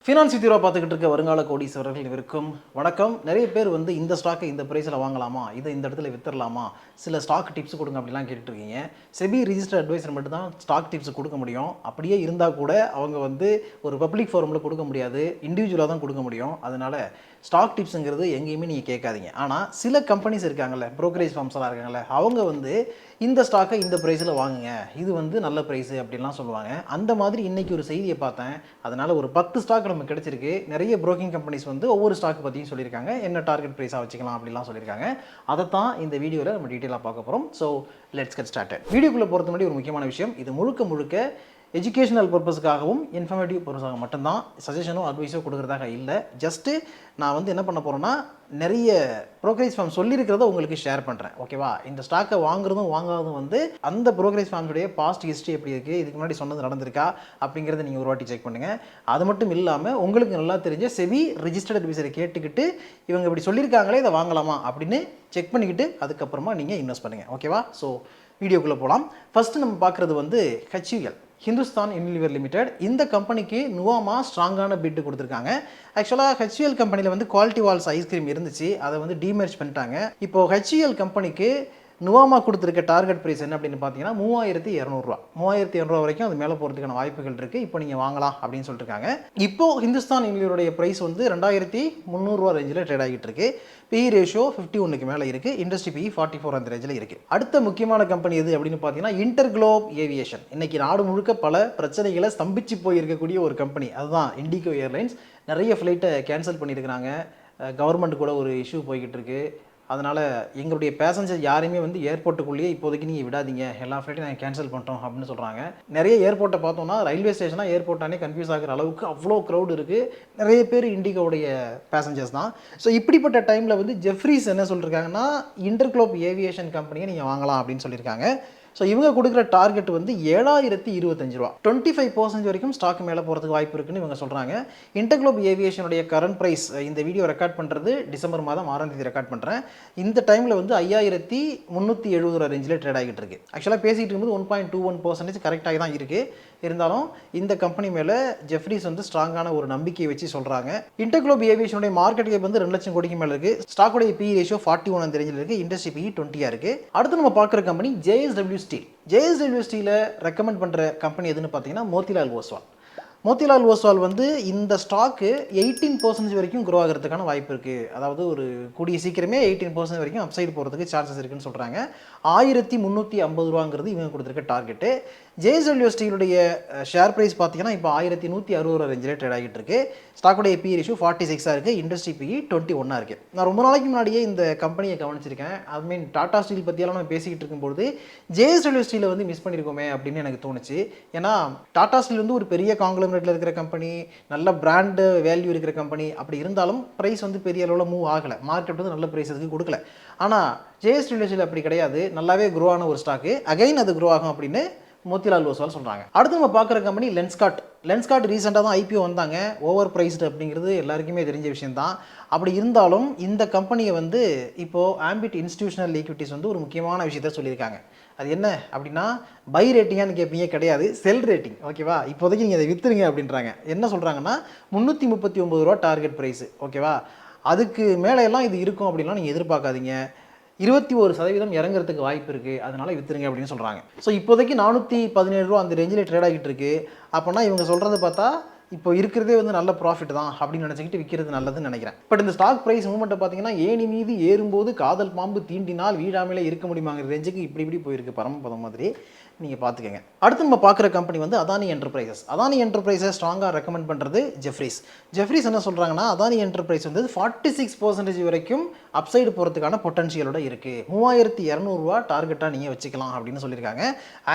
Finance with பார்த்துக்கிட்டு இருக்க வருங்கால கோடீஸ்வரர்கள் இவருக்கும் வணக்கம். நிறைய பேர் வந்து இந்த ஸ்டாக்கை இந்த ப்ரைஸில் வாங்கலாமா, இதை இந்த இடத்துல வித்துடலாமா, சில ஸ்டாக் டிப்ஸ் கொடுங்க அப்படிலாம் கேட்டுருக்கீங்க. செபி ரிஜிஸ்டர்ட் அட்வைசர் மட்டும் தான் ஸ்டாக் டிப்ஸ் கொடுக்க முடியும். அப்படியே இருந்தால் கூட அவங்க வந்து ஒரு பப்ளிக் ஃபோரமில் கொடுக்க முடியாது, இண்டிவிஜுவலாக தான் கொடுக்க முடியும். அதனால் ஸ்டாக் டிப்ஸுங்கிறது எங்கேயுமே நீங்கள் கேட்காதீங்க. ஆனால் சில கம்பெனிஸ் இருக்காங்கல்ல, ப்ரோக்கரேஜ் ஃபார்ம்ஸ்லாம் இருக்காங்கல்ல, அவங்க வந்து இந்த ஸ்டாக்கை இந்த ப்ரைஸில் வாங்குங்க, இது வந்து நல்ல ப்ரைஸு அப்படின்லாம் சொல்லுவாங்க. அந்த மாதிரி இன்றைக்கி ஒரு செய்தியை பார்த்தேன். அதனால் ஒரு 10 ஸ்டாக் நமக்கு கிடச்சிருக்கு. நிறைய ப்ரோக்கிங் கம்பெனிஸ் வந்து ஒவ்வொரு ஸ்டாக் பற்றியும் சொல்லியிருக்காங்க, என்ன டார்கெட் ப்ரைஸாக வச்சுக்கலாம் அப்படிலாம் சொல்லியிருக்காங்க. அதைத்தான் இந்த வீடியோவில் நம்ம டீட்டெயிலாக பார்க்க போகிறோம். So let's get started. வீடியோக்குள்ளே போகிறது முன்னாடி ஒரு முக்கியமான விஷயம், இது முழுக்க எஜுகேஷனல் பர்பஸுக்காகவும் இன்ஃபர்மேட்டிவ் பர்பஸாக மட்டும்தான், சஜஷனோ அட்வைஸோ கொடுக்குறதாக இல்லை. ஜஸ்ட்டு நான் வந்து என்ன பண்ண போகிறேன்னா, நிறைய ப்ரோக்கரேஜ் ஃபார்ம் சொல்லியிருக்கிறத உங்களுக்கு ஷேர் பண்ணுறேன். ஓகேவா? இந்த ஸ்டாக்கை வாங்குறதும் வாங்காததும் வந்து அந்த ப்ரோக்கரேஜ் ஃபார்ம்ஸுடைய பாஸ்ட் ஹிஸ்ட்ரி எப்படி இருக்குது, இதுக்கு முன்னாடி சொன்னது நடந்திருக்கா அப்படிங்கிறத நீங்கள் ஒரு வாட்டி செக் பண்ணுங்கள். அது மட்டும் இல்லாமல் உங்களுக்கு நல்லா தெரிஞ்ச செபி ரிஜிஸ்டர்ட் அட்வைசரை கேட்டுக்கிட்டு இவங்க இப்படி சொல்லியிருக்காங்களே இதை வாங்கலாமா அப்படின்னு செக் பண்ணிக்கிட்டு அதுக்கப்புறமா நீங்கள் இன்வெஸ்ட் பண்ணுங்கள். ஓகேவா? ஸோ வீடியோக்குள்ளே போகலாம். ஃபஸ்ட்டு நம்ம பார்க்குறது வந்து HUL, ஹிந்துஸ்தான் யூனிலிவர் லிமிடெட். இந்த கம்பெனிக்கு நுவாமா ஸ்ட்ராங்கான பிட்டு கொடுத்துருக்காங்க. ஆக்சுவலாக HUL கம்பெனியில் வந்து குவாலிட்டி வால்ஸ் ஐஸ்கிரீம் இருந்துச்சு, அதை வந்து டீமர்ஜ் பண்ணிட்டாங்க. இப்போது HUL கம்பெனிக்கு நுவாமா கொடுத்துருக்க டார்கெட் ப்ரைஸ் என்ன அப்படின்னு பார்த்தீங்கன்னா 3200 ரூபா. 3200 வரைக்கும் அது மேலே போகிறதுக்கான வாய்ப்புகள் இருக்குது. இப்போ நீங்கள் வாங்கலாம் அப்படின்னு சொல்லியிருக்காங்க. இப்போது ஹிந்துஸ்தான் யூனிலிவருடைய ப்ரைஸ் வந்து 2300 ரேஞ்சில் ட்ரேட் ஆகிட்டு இருக்கு. PE ரேஷியோ 51க்கு மேலே இருக்குது. இண்டஸ்ட்ரி PE 44 அந்த ரேஞ்சில் இருக்குது. அடுத்த முக்கியமான கம்பெனி எது அப்படின்னு பார்த்தீங்கன்னா இன்டர்குளோப் ஏவியேஷன். இன்றைக்கி நாடு முழுக்க பல பிரச்சனைகளை ஸ்தம்பிச்சு போயிருக்கக்கூடிய ஒரு கம்பெனி, அதுதான் இண்டிகோ ஏர்லைன்ஸ். நிறைய ஃப்ளைட்டை கேன்சல் பண்ணியிருக்கிறாங்க. கவர்மெண்ட் கூட ஒரு இஷ்யூ போய்கிட்டு இருக்கு. அதனால் எங்களுடைய பேசஞ்சர் யாரையுமே வந்து ஏர்போர்ட்டுக்குள்ளேயே இப்போதைக்கு நீங்கள் விடாதீங்க, எல்லா ஃப்ளைட்டையும் நாங்கள் கேன்சல் பண்ணிட்டோம் அப்படின்னு சொல்கிறாங்க. நிறைய ஏர்போர்ட்டை பார்த்தோம்னா ரயில்வே ஸ்டேஷனாக ஏர்போர்ட்டானே கன்ஃபியூஸ் ஆகிற அளவுக்கு அவ்வளோ க்ரௌட் இருக்குது. நிறைய பேர் இண்டிகோவுடைய பேசஞ்சர்ஸ் தான். ஸோ இப்படிப்பட்ட டைமில் வந்து ஜெஃப்ரீஸ் என்ன சொல்லியிருக்காங்கன்னா, இன்டர்குளோப் ஏவியேஷன் கம்பெனியை நீங்கள் வாங்கலாம் அப்படின்னு சொல்லியிருக்காங்க. ஸோ இவங்க கொடுக்குற டார்கெட் வந்து 7025 ரூபா. 25% வரைக்கும் ஸ்டாக் மேலே போகிறதுக்கு வாய்ப்பு இருக்குன்னு இவங்க சொல்கிறாங்க. இன்டர்குளோப் ஏவியேஷனுடைய கரண்ட் ப்ரைஸ், இந்த வீடியோ ரெக்கார்ட் பண்ணுறது டிசம்பர் மாதம் 6ஆம் தேதி ரெக்கார்ட் பண்ணுறேன். இந்த டைமில் வந்து 5370 ரூபா ரேஞ்சில் ட்ரேட் ஆகிட்டு இருக்கு. ஆக்சுவலாக பேசிகிட்டு இருக்கும்போது 1.21% கரெக்டாகி தான் இருக்குது. இருந்தாலும் இந்த கம்பெனி மேலே ஜெஃப்ரீஸ் வந்து ஸ்ட்ராங்கான ஒரு நம்பிக்கையை வச்சு சொல்கிறாங்க. இன்டர்குளோப் ஏவியேஷனுடைய மார்க்கெட் கேப் வந்து 2 லட்சம் கோடிக்கு மேலே இருக்குது. ஸ்டாக்குடைய PE ரேஷியோ 41 அந்த ரேஞ்சில் இருக்குது. இண்டஸ்ட்ரி PE 20 இருக்குது. அடுத்து நம்ம பார்க்குற கம்பெனி JSW ஸ்டீல். JSW ஸ்டீலை ரெக்கமெண்ட் பண்ணுற கம்பெனி எதுன்னு பார்த்தீங்கன்னா மோத்திலால் ஓஸ்வால். மோத்திலால் ஓஸ்வால் வந்து இந்த ஸ்டாக்கு 18% வரைக்கும் க்ரோ ஆகிறதுக்கான வாய்ப்பு இருக்குது. அதாவது ஒரு கூடிய சீக்கிரமே 18% வரைக்கும் அப்சைடு போகிறதுக்கு சான்சஸ் இருக்குன்னு சொல்கிறாங்க. 1350 ரூபாங்கிறது இவங்க கொடுத்துருக்க டார்கெட்டு. JSW ஸ்டீலுடைய ஷேர் ப்ரைஸ் பார்த்தீங்கன்னா இப்போ 1160 ரேஞ்சில் ட்ரேட் ஆகிட்டு இருக்கு. ஸ்டாக்குடைய PE ரேஷியோ 46 இருக்குது. இண்டஸ்ட்ரி PE 21 இருக்குது. நான் ரொம்ப நாளைக்கு முன்னாடியே இந்த கம்பெனியை கவனிச்சிருக்கேன். ஐ மீன் டாடா ஸ்டீல் பற்றியெல்லாம் நம்ம பேசிக்கிட்டு இருக்கும்போது JSW ஸ்டீலை வந்து மிஸ் பண்ணியிருக்கோமே அப்படின்னு எனக்கு தோணுச்சு. ஏன்னா டாடா ஸ்டீல் வந்து ஒரு பெரிய காங்கிளமரேட்டில் இருக்கிற கம்பெனி, நல்ல பிராண்டு வேல்யூ இருக்கிற கம்பெனி. அப்படி இருந்தாலும் ப்ரைஸ் வந்து பெரிய அளவில் மூவ் ஆகலை. மார்க்கெட் வந்து நல்ல ப்ரைஸ் அதுக்கு கொடுக்கல. ஆனால் JSW ஸ்டீல் அப்படி கிடையாது, நல்லாவே க்ரோ ஆன ஒரு ஸ்டாக்கு. அகைன் அது க்ரோ ஆகும் அப்படின்னு மோத்திலால் ஓஸ்வால் சொல்கிறாங்க. அடுத்து நம்ம பார்க்குற கம்பெனி லென்ஸ்கார்ட் ரீசெண்டாக தான் IPO வந்தாங்க. ஓவர் ப்ரைஸ்டு அப்படிங்கிறது எல்லாருக்குமே தெரிஞ்ச விஷயம்தான். அப்படி இருந்தாலும் இந்த கம்பெனியை வந்து இப்போது ஆம்பிட் இன்ஸ்டிடியூஷனல் ஈக்விட்டிஸ் வந்து ஒரு முக்கியமான விஷயத்த சொல்லியிருக்காங்க. அது என்ன அப்படின்னா, பை ரேட்டிங்கான்னு கேட்பீங்க, கிடையாது, செல் ரேட்டிங். ஓகேவா? இப்போதைக்கு நீங்கள் அதை விற்றுருங்க அப்படின்றாங்க. என்ன சொல்கிறாங்கன்னா 339 ரூபா டார்கெட் ப்ரைஸு. ஓகேவா? அதுக்கு மேலே இது இருக்கும் அப்படின்லாம் நீங்கள் எதிர்பார்க்காதீங்க. 21% இறங்குறதுக்கு வாய்ப்பு இருக்குது, அதனால் விற்றுருங்க அப்படின்னு சொல்கிறாங்க. ஸோ இப்போதைக்கு 417 ரூபா அந்த ரேஞ்சில் ட்ரேட் ஆகிட்டு இருக்கு. அப்போனா இவங்க சொல்கிறத பார்த்தா இப்போ இருக்கிறதே வந்து நல்ல ப்ராஃபிட் தான் அப்படின்னு நினச்சிக்கிட்டு விற்கிறது நல்லதுன்னு நினைக்கிறேன். பட் இந்த ஸ்டாக் ப்ரைஸ் மூவ்மெண்ட்டை பார்த்தீங்கன்னா, ஏணி மீது ஏறும்போது காதல் பாம்பு தீண்டினால் வீழாமலே இருக்க முடியுமாங்கிற ரேஞ்சுக்கு இப்படி போயிருக்கு, பரமபதம் மாதிரி. நீங்கள் பார்த்துக்கங்க. அடுத்து நம்ம பார்க்குற கம்பெனி வந்து அதானி என்டர்பிரைசஸ். அதானி என்டர்பிரைசஸ் ஸ்ட்ராங்காக ரெக்கமெண்ட் பண்ணுறது ஜெஃப்ரீஸ் என்ன சொல்கிறாங்கன்னா, அதானி என்டர்பிரைஸ் வந்து 46% வரைக்கும் அப்சைடு போகிறதுக்கான பொட்டன்ஷியலோட இருக்குது. 3200 ரூபா டார்கெட்டாக நீங்கள் வச்சுக்கலாம் அப்படின்னு சொல்லியிருக்காங்க.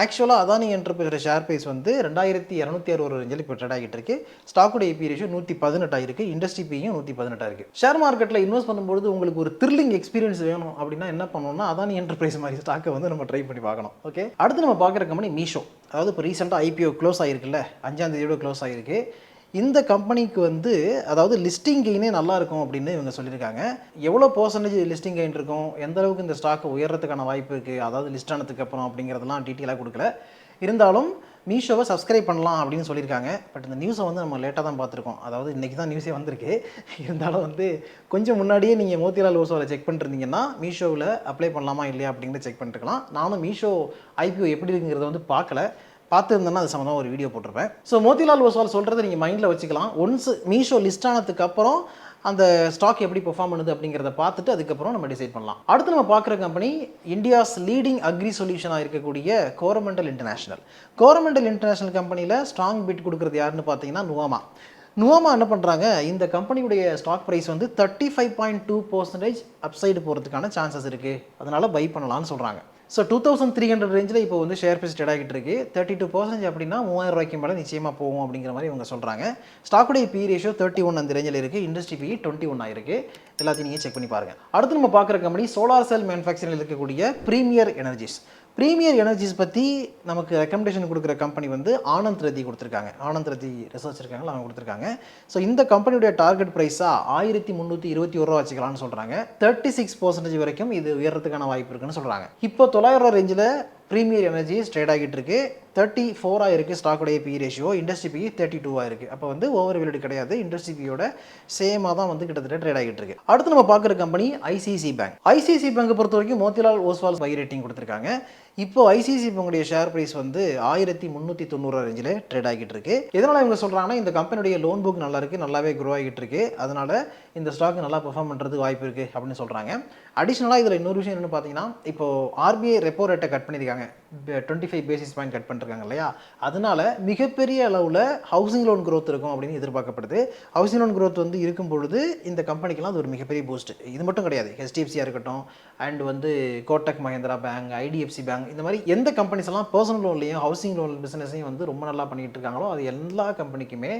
ஆக்சுவலாக அதானி என்டர்பிரைஸ் ஷேர் ப்ரைஸ் வந்து 2260 ரேஞ்சில் இப்போ ட்ரேட் ஆகிட்டு இருக்கு. ஸ்டாக்குடைய PE ரேஷியோ 118 ஆகிருக்கு. இண்டஸ்ட்ரி PE 118 இருக்குது. ஷேர் மார்க்கெட்டில் இன்வெஸ்ட் பண்ணும்போது உங்களுக்கு ஒரு த்ரில்லிங் எக்ஸ்பீரியன்ஸ் வேணும் அப்படின்னா என்ன பண்ணணும்னா, அதானி என்டர்பிரைஸ் மாதிரி ஸ்டாக்கை வந்து நம்ம ட்ரை பண்ணி பார்க்கணும். ஓகே, அடுத்து நம்ம பார்க்குற கம்பெனி மீஷோ. அதாவது இப்போ ரீசெண்டாக IPO க்ளோஸ் ஆகிருக்குல்ல, 5ஆம் தேதியோட க்ளோஸ் ஆகிருக்கு. இந்த கம்பெனிக்கு வந்து அதாவது லிஸ்டிங் கெயினே நல்லா இருக்கும் அப்படின்னு இவங்க சொல்லியிருக்காங்க. எவ்வளோ பர்சன்டேஜ் லிஸ்டிங் கெயின் இருக்கும், எந்த அளவுக்கு இந்த ஸ்டாக் உயர்றதுக்கான வாய்ப்பு இருக்குது, அதாவது லிஸ்ட் ஆனதுக்கு அப்புறம் அப்படிங்கிறதெல்லாம் டீட்டெயிலாக கொடுக்கல. இருந்தாலும் மீஷோவை சப்ஸ்கிரைப் பண்ணலாம் அப்படின்னு சொல்லியிருக்காங்க. பட் இந்த நியூஸை வந்து நம்ம லேட்டாக தான் பார்த்துருக்கோம். அதாவது இன்றைக்கி தான் நியூஸே வந்திருக்கு. இருந்தாலும் வந்து கொஞ்சம் முன்னாடியே நீங்கள் மோத்திலால் ஓஸ்வாலை செக் பண்ணிருந்தீங்கன்னா மீஷோவில் அப்ளை பண்ணலாமா இல்லையா அப்படிங்கிறத செக் பண்ணிருக்கலாம். நானும் மீஷோ ஐபிஓ எப்படி இருக்குங்கிறத வந்து பார்த்துருந்தேன்னா அது சம்மந்தமாக ஒரு வீடியோ போட்டிருப்பேன். ஸோ மோத்திலால் ஓஸ்வால் சொல்கிறத நீங்கள் மைண்டில் வச்சுக்கலாம். ஒன்ஸ் மீஷோ லிஸ்ட் ஆனதுக்கு அப்புறம் அந்த ஸ்டாக் எப்படி பெர்ஃபார்ம் பண்ணுது அப்படிங்கிறத பார்த்துட்டு அதுக்கப்புறம் நம்ம டிசைட் பண்ணலாம். அடுத்து நம்ம பார்க்குற கம்பெனி இந்தியாஸ் லீடிங் அக்ரி சொல்யூஷனாக இருக்கக்கூடிய கோரமண்டல் இன்டர்நேஷனல். கோரமண்டல் இன்டர்நேஷனல் கம்பெனியில் ஸ்ட்ராங் பிட் கொடுக்குறது யாருன்னு பார்த்தீங்கன்னா நுவாமா என்ன பண்ணுறாங்க, இந்த கம்பெனியுடைய ஸ்டாக் ப்ரைஸ் வந்து 35.2% அப்சைடு போகிறதுக்கான சான்சஸ் இருக்குது, அதனால் பை பண்ணலான்னு சொல்கிறாங்க. ஸோ 2300 ரேஞ்சில் இப்போ வந்து ஷேர் ப்ரைஸ் ட்ரேட் ஆகிட்டு இருக்கு. 32% அப்படின்னா 3000 ரூபாய்க்கு மேலே நிச்சயமாக போகும் அப்படிங்கிற மாதிரி இவங்க சொல்கிறாங்க. ஸ்டாக்குடைய பி ரேஷியோ 31 அந்த ரேஞ்சில் இருக்குது. இண்டஸ்ட்ரி பி 21 ஆயிருக்கு. எல்லாத்தையும் நீங்கள் செக் பண்ணி பாருங்கள். அடுத்து நம்ம பார்க்குற கம்பெனி சோலார் செல் மேனுஃபேக்சரிங் இருக்கக்கூடிய ப்ரீமியர் எனர்ஜிஸ். ப்ரீமியர் எனர்ஜிஸ் பற்றி நமக்கு ரெக்கமெண்டேஷன் கொடுக்குற கம்பெனி வந்து ஆனந்த் ரதி கொடுத்துருக்காங்க. ஆனந்த் ரதி ரிசர்ச் இருக்காங்களா, அவங்க கொடுத்துருக்காங்க. ஸோ இந்த கம்பெனியுடைய டார்கெட் ப்ரைஸாக 1321 ரூபா வச்சுக்கலாம்னு சொல்கிறாங்க. 36% வரைக்கும் இது உயர்றதுக்கான வாய்ப்பு இருக்குன்னு சொல்கிறாங்க. இப்போ 900 ரூபா ரேஞ்சில் ப்ரீமியர் எனர்ஜிஸ் ட்ரேட் ஆகிட்டு இருக்கு. 34 இருக்குது ஸ்டாக்குடைய பி ரேஷியோ. இண்டஸ்ட்ரி பி 32 இருக்குது. அப்போ வந்து ஓவர் வேல்யூடு கிடையாது. இண்டஸ்ட்ரி பியோட சேமாக தான் வந்து கிட்டத்தட்ட ட்ரேட் ஆகிட்டு இருக்கு. அடுத்து நம்ம பார்க்குற கம்பெனி ஐசிசி பேங்க். ஐசிசி பேங்கை பொறுத்த வரைக்கும் மோத்திலால் ஓஸ்வால் பை ரேட்டிங் கொடுத்துருக்காங்க. இப்போ ஐசிசி பேங்குடைய ஷேர் பிரைஸ் வந்து 1390 ரேஞ்சில் ட்ரேட் ஆகிட்டு இருக்கு. எதனால் இவங்க சொல்கிறாங்கன்னா, இந்த கம்பெனியுடைய லோன் புக் நல்லா இருக்குது, நல்லாவே க்ரோ ஆகிட்டு இருக்கு, அதனால இந்த ஸ்டாக் நல்லா பெர்ஃபார்ம் பண்ணுறதுக்கு வாய்ப்பு இருக்குது அப்படின்னு சொல்கிறாங்க. அடிஷ்னலாக இதில் இன்னொரு விஷயம் என்னென்னு பார்த்தீங்கன்னா, இப்போ ஆர்பிஐ ரெப்போ ரேட்டை கட் பண்ணியிருக்காங்க. 25 பேசிஸ் பாயிண்ட் கட் பண்ணிருக்காங்க இல்லையா, அதனால மிகப்பெரிய அளவில் ஹவுசிங் லோன் க்ரோத் இருக்கும் அப்படின்னு எதிர்பார்க்கப்படுது. ஹவுசிங் லோன் க்ரோத் வந்து இருக்கும் பொழுது இந்த கம்பெனிக்கெல்லாம் அது ஒரு மிகப்பெரிய பூஸ்ட். இது மட்டும் கிடையாது, ஹெச்டிஎஃப்சியாக இருக்கட்டும், அண்ட் வந்து Kotak Mahindra bank, IDFC bank, இந்த மாதிரி எந்த கம்பெனிஸ் எல்லாம் பர்சனல் லோன்லையும் ஹவுசிங் லோன் பிஸ்னஸையும் வந்து ரொம்ப நல்லா பண்ணிட்டு இருக்காங்களோ அது எல்லா கம்பெனிக்குமே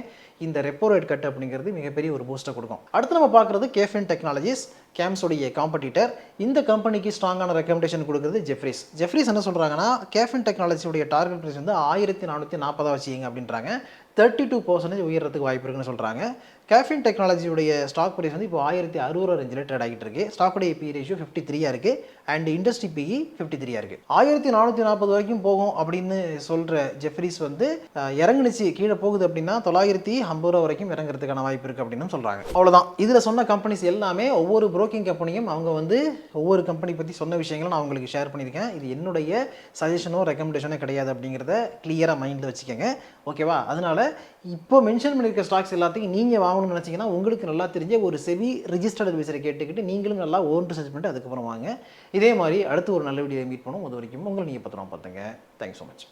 இந்த ரெப்போ ரேட் கட் அப்படிங்கிறது மிகப்பெரிய ஒரு பூஸ்ட்டை கொடுக்கும். அடுத்து நம்ம பார்க்குறது கேஃபின் டெக்னாலஜிஸ், கேம்ஸோடைய காம்படிட்டர். இந்த கம்பெனிக்கு ஸ்ட்ராங்கான ரெக்கமெண்டேஷன் கொடுக்குறது ஜெஃப்ரிஸ் என்ன சொல்கிறாங்கன்னா, கேஃபின் டெக்னாலஜியோடைய டார்கெட் ப்ரைஸ் வந்து 1440 வச்சுங்க அப்படின்றாங்க. 32% உயர்றதுக்கு வாய்ப்பு இருக்குன்னு சொல்கிறாங்க. கேஃபின் டெக்னாலஜியுடைய ஸ்டாக் ப்ரைஸ் வந்து இப்போ 1600 ரேஞ்சில் ட்ரேட் ஆகிட்டு இருக்கு. ஸ்டாக்குடைய பி ரேஷியோ 53 இருக்குது. அண்ட் இண்டஸ்ட்ரி பிஇ 53 இருக்குது. 1440 வரைக்கும் போகும் அப்படின்னு சொல்கிற ஜெஃப்ரிஸ் வந்து இறங்குனுச்சு, கீழே போகுது அப்படின்னா 950 ரூபா வரைக்கும் இறங்குறதுக்கான வாய்ப்பு இருக்குது அப்படின்னு சொல்கிறாங்க. அவ்வளோதான். இதில் சொன்ன கம்பெனிஸ் எல்லாமே ஒவ்வொரு புரோக்கிங் கம்பெனியும் அவங்க வந்து ஒவ்வொரு கம்பெனி பற்றி சொன்ன விஷயங்களும் நான் உங்களுக்கு ஷேர் பண்ணியிருக்கேன். இது என்னுடைய சஜஷனோ ரெக்கமெண்டேஷனோ கிடையாது அப்படிங்கிறத கிளியராக மைண்டில் வச்சுக்கோங்க. ஓகேவா? அதனால் இப்போ மென்ஷன் பண்ணியிருக்க ஸ்டாக்ஸ் எல்லாத்தையும் நீங்கள் வாங்கணும்னு நினச்சிங்கன்னா உங்களுக்கு நல்லா தெரிஞ்ச ஒரு செபி ரிஜிஸ்டர்ட் அட்வைசரை கேட்டுக்கிட்டு நீங்களும் நல்லா ஓன் ரிசர்ச் பண்ணிட்டு அதுக்கப்புறம் வாங்க. இதே மாதிரி அடுத்து ஒரு நல்ல வீடியோ மீட் பண்ணுவோம். அது வரைக்கும் உங்களை நீங்கள் பத்திரமா பார்த்துங்க. Thanks so much.